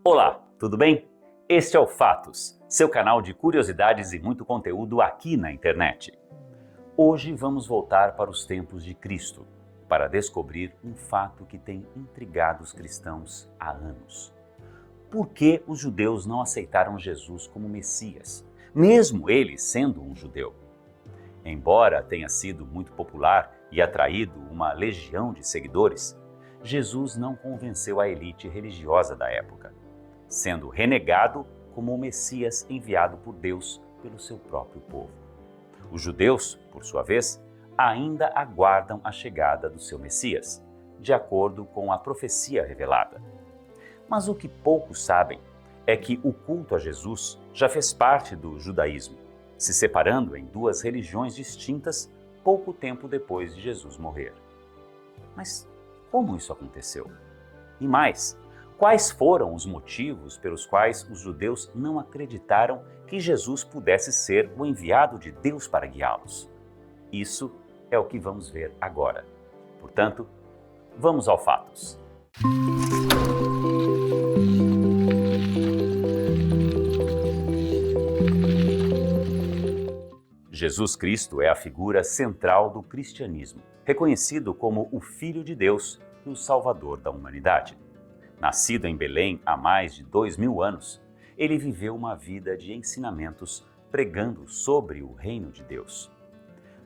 Olá, tudo bem? Este é o Fatos, seu canal de curiosidades e muito conteúdo aqui na internet. Hoje vamos voltar para os tempos de Cristo, para descobrir um fato que tem intrigado os cristãos há anos. Por que os judeus não aceitaram Jesus como Messias, mesmo ele sendo um judeu? Embora tenha sido muito popular e atraído uma legião de seguidores, Jesus não convenceu a elite religiosa da época, sendo renegado como o Messias enviado por Deus pelo seu próprio povo. Os judeus, por sua vez, ainda aguardam a chegada do seu Messias, de acordo com a profecia revelada. Mas o que poucos sabem é que o culto a Jesus já fez parte do judaísmo, se separando em duas religiões distintas pouco tempo depois de Jesus morrer. Mas como isso aconteceu? E mais, quais foram os motivos pelos quais os judeus não acreditaram que Jesus pudesse ser o enviado de Deus para guiá-los? Isso é o que vamos ver agora. Portanto, vamos ao Fatos. Jesus Cristo é a figura central do cristianismo, reconhecido como o Filho de Deus e o Salvador da humanidade. Nascido em Belém há mais de 2000 anos, ele viveu uma vida de ensinamentos pregando sobre o reino de Deus.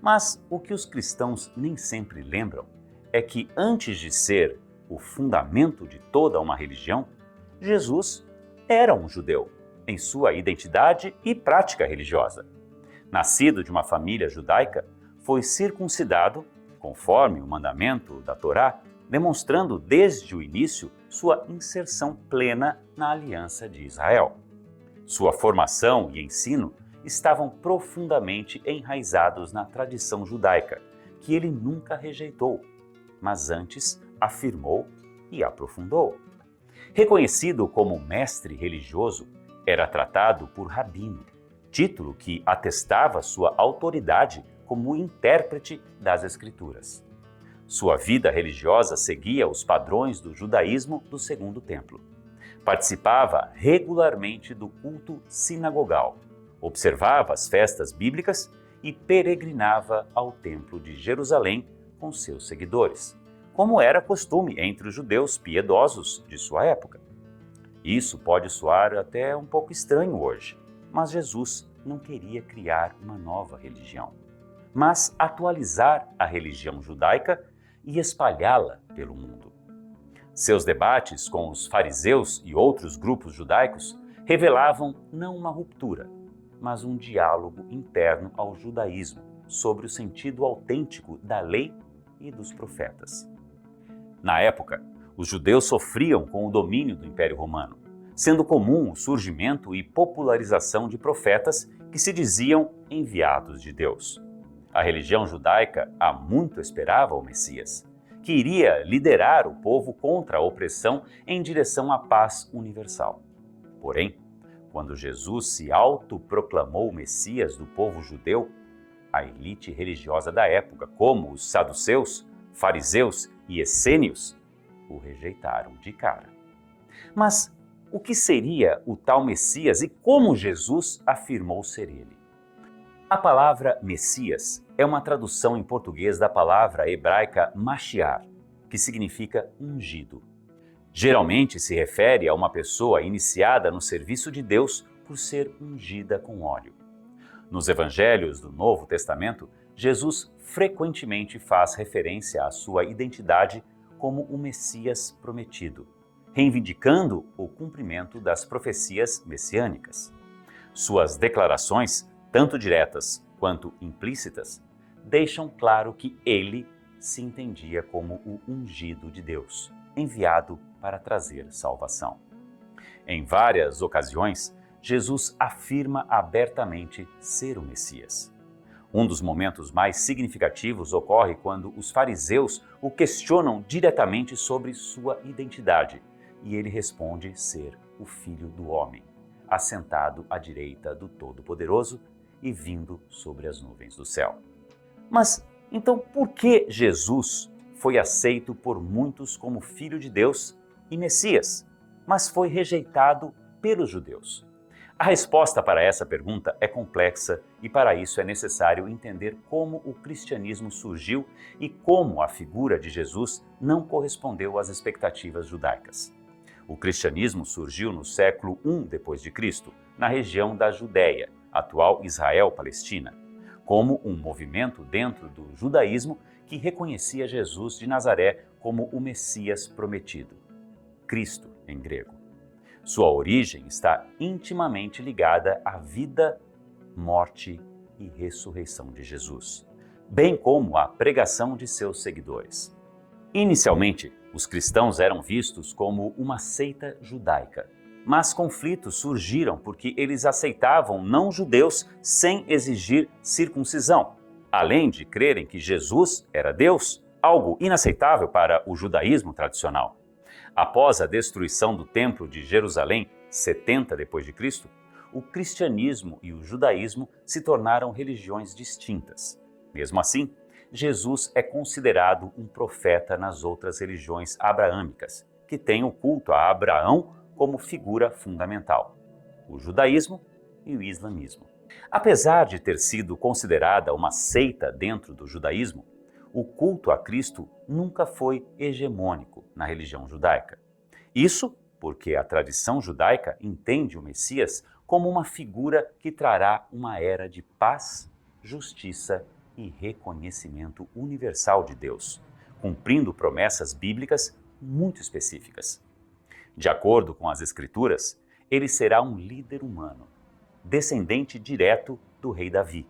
Mas o que os cristãos nem sempre lembram é que antes de ser o fundamento de toda uma religião, Jesus era um judeu, em sua identidade e prática religiosa. Nascido de uma família judaica, foi circuncidado, conforme o mandamento da Torá, demonstrando desde o início sua inserção plena na aliança de Israel. Sua formação e ensino estavam profundamente enraizados na tradição judaica, que ele nunca rejeitou, mas antes afirmou e aprofundou. Reconhecido como mestre religioso, era tratado por rabino, título que atestava sua autoridade como intérprete das Escrituras. Sua vida religiosa seguia os padrões do judaísmo do Segundo Templo. Participava regularmente do culto sinagogal, observava as festas bíblicas e peregrinava ao Templo de Jerusalém com seus seguidores, como era costume entre os judeus piedosos de sua época. Isso pode soar até um pouco estranho hoje, mas Jesus não queria criar uma nova religião, mas atualizar a religião judaica e espalhá-la pelo mundo. Seus debates com os fariseus e outros grupos judaicos revelavam não uma ruptura, mas um diálogo interno ao judaísmo sobre o sentido autêntico da lei e dos profetas. Na época, os judeus sofriam com o domínio do Império Romano, sendo comum o surgimento e popularização de profetas que se diziam enviados de Deus. A religião judaica há muito esperava o Messias, que iria liderar o povo contra a opressão em direção à paz universal. Porém, quando Jesus se autoproclamou o Messias do povo judeu, a elite religiosa da época, como os saduceus, fariseus e essênios, o rejeitaram de cara. Mas o que seria o tal Messias e como Jesus afirmou ser ele? A palavra Messias é uma tradução em português da palavra hebraica Mashiach, que significa ungido. Geralmente se refere a uma pessoa iniciada no serviço de Deus por ser ungida com óleo. Nos evangelhos do Novo Testamento, Jesus frequentemente faz referência à sua identidade como o Messias prometido, reivindicando o cumprimento das profecias messiânicas. Suas declarações, tanto diretas quanto implícitas, deixam claro que ele se entendia como o ungido de Deus, enviado para trazer salvação. Em várias ocasiões, Jesus afirma abertamente ser o Messias. Um dos momentos mais significativos ocorre quando os fariseus o questionam diretamente sobre sua identidade, e ele responde ser o Filho do Homem, assentado à direita do Todo-Poderoso e vindo sobre as nuvens do céu. Mas, então, por que Jesus foi aceito por muitos como Filho de Deus e Messias? mas foi rejeitado pelos judeus? A resposta para essa pergunta é complexa e para isso é necessário entender como o cristianismo surgiu e como a figura de Jesus não correspondeu às expectativas judaicas. O cristianismo surgiu no século I d.C., na região da Judéia, atual Israel-Palestina, como um movimento dentro do judaísmo que reconhecia Jesus de Nazaré como o Messias prometido, Cristo em grego. Sua origem está intimamente ligada à vida, morte e ressurreição de Jesus, bem como à pregação de seus seguidores. Inicialmente, os cristãos eram vistos como uma seita judaica, mas conflitos surgiram porque eles aceitavam não-judeus sem exigir circuncisão, além de crerem que Jesus era Deus, algo inaceitável para o judaísmo tradicional. Após a destruição do Templo de Jerusalém, 70 d.C., o cristianismo e o judaísmo se tornaram religiões distintas. Mesmo assim, Jesus é considerado um profeta nas outras religiões abraâmicas, que têm o culto a Abraão como figura fundamental, o judaísmo e o islamismo. Apesar de ter sido considerada uma seita dentro do judaísmo, o culto a Cristo nunca foi hegemônico na religião judaica. Isso porque a tradição judaica entende o Messias como uma figura que trará uma era de paz, justiça e reconhecimento universal de Deus, cumprindo promessas bíblicas muito específicas. De acordo com as Escrituras, ele será um líder humano, descendente direto do rei Davi,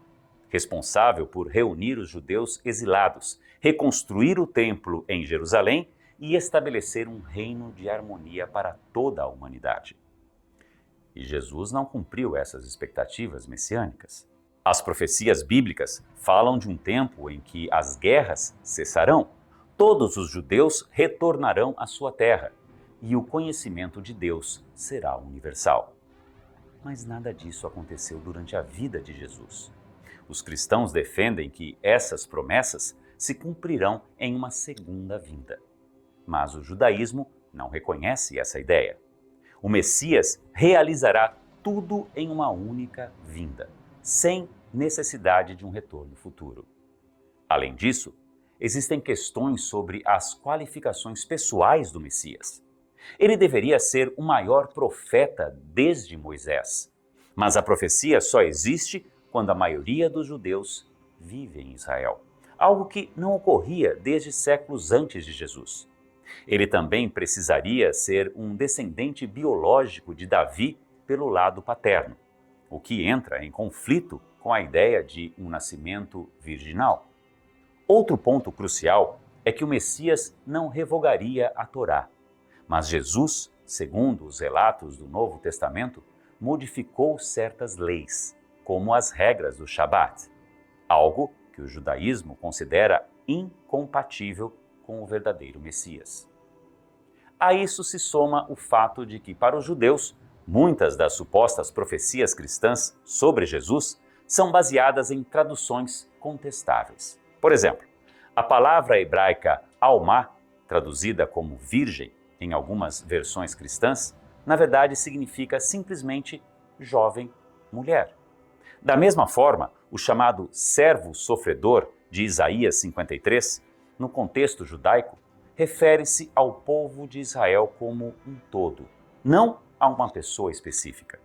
responsável por reunir os judeus exilados, reconstruir o templo em Jerusalém e estabelecer um reino de harmonia para toda a humanidade. E Jesus não cumpriu essas expectativas messiânicas. As profecias bíblicas falam de um tempo em que as guerras cessarão, todos os judeus retornarão à sua terra e o conhecimento de Deus será universal. Mas nada disso aconteceu durante a vida de Jesus. Os cristãos defendem que essas promessas se cumprirão em uma segunda vinda. Mas o judaísmo não reconhece essa ideia. O Messias realizará tudo em uma única vinda, sem necessidade de um retorno futuro. Além disso, existem questões sobre as qualificações pessoais do Messias. Ele deveria ser o maior profeta desde Moisés, mas a profecia só existe quando a maioria dos judeus vive em Israel, algo que não ocorria desde séculos antes de Jesus. Ele também precisaria ser um descendente biológico de Davi pelo lado paterno, o que entra em conflito com a ideia de um nascimento virginal. Outro ponto crucial é que o Messias não revogaria a Torá, mas Jesus, segundo os relatos do Novo Testamento, modificou certas leis, como as regras do Shabat, algo que o judaísmo considera incompatível com o verdadeiro Messias. A isso se soma o fato de que, para os judeus, muitas das supostas profecias cristãs sobre Jesus são baseadas em traduções contestáveis. Por exemplo, a palavra hebraica alma, traduzida como virgem em algumas versões cristãs, na verdade significa simplesmente jovem mulher. Da mesma forma, o chamado servo sofredor de Isaías 53, no contexto judaico, refere-se ao povo de Israel como um todo, não a uma pessoa específica.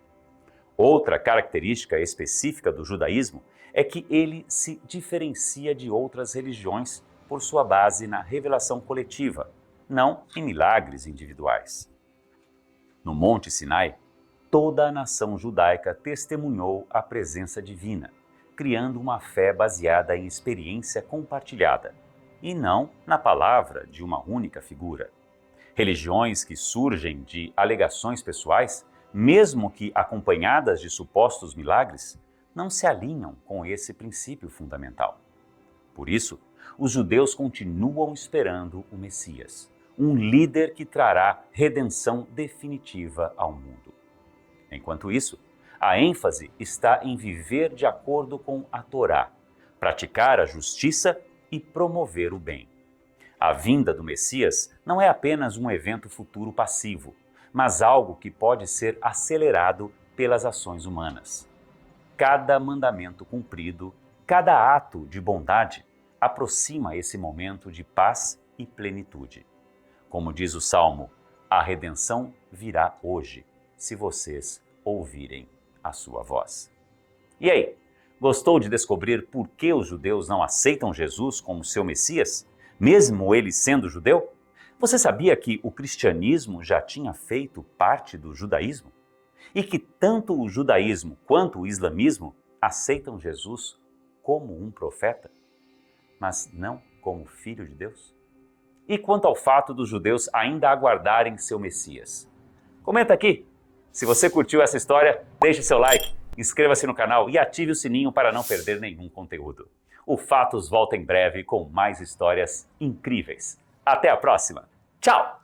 Outra característica específica do judaísmo é que ele se diferencia de outras religiões por sua base na revelação coletiva, não em milagres individuais. No Monte Sinai, toda a nação judaica testemunhou a presença divina, criando uma fé baseada em experiência compartilhada, e não na palavra de uma única figura. Religiões que surgem de alegações pessoais, mesmo que acompanhadas de supostos milagres, não se alinham com esse princípio fundamental. Por isso, os judeus continuam esperando o Messias, um líder que trará redenção definitiva ao mundo. Enquanto isso, a ênfase está em viver de acordo com a Torá, praticar a justiça e promover o bem. A vinda do Messias não é apenas um evento futuro passivo, mas algo que pode ser acelerado pelas ações humanas. Cada mandamento cumprido, cada ato de bondade, aproxima esse momento de paz e plenitude. Como diz o Salmo, a redenção virá hoje, se vocês ouvirem a sua voz. E aí, gostou de descobrir por que os judeus não aceitam Jesus como seu Messias, mesmo ele sendo judeu? Você sabia que o cristianismo já tinha feito parte do judaísmo? E que tanto o judaísmo quanto o islamismo aceitam Jesus como um profeta, mas não como filho de Deus? E quanto ao fato dos judeus ainda aguardarem seu Messias? Comenta aqui! Se você curtiu essa história, deixe seu like, inscreva-se no canal e ative o sininho para não perder nenhum conteúdo. O Fatos volta em breve com mais histórias incríveis. Até a próxima! Tchau!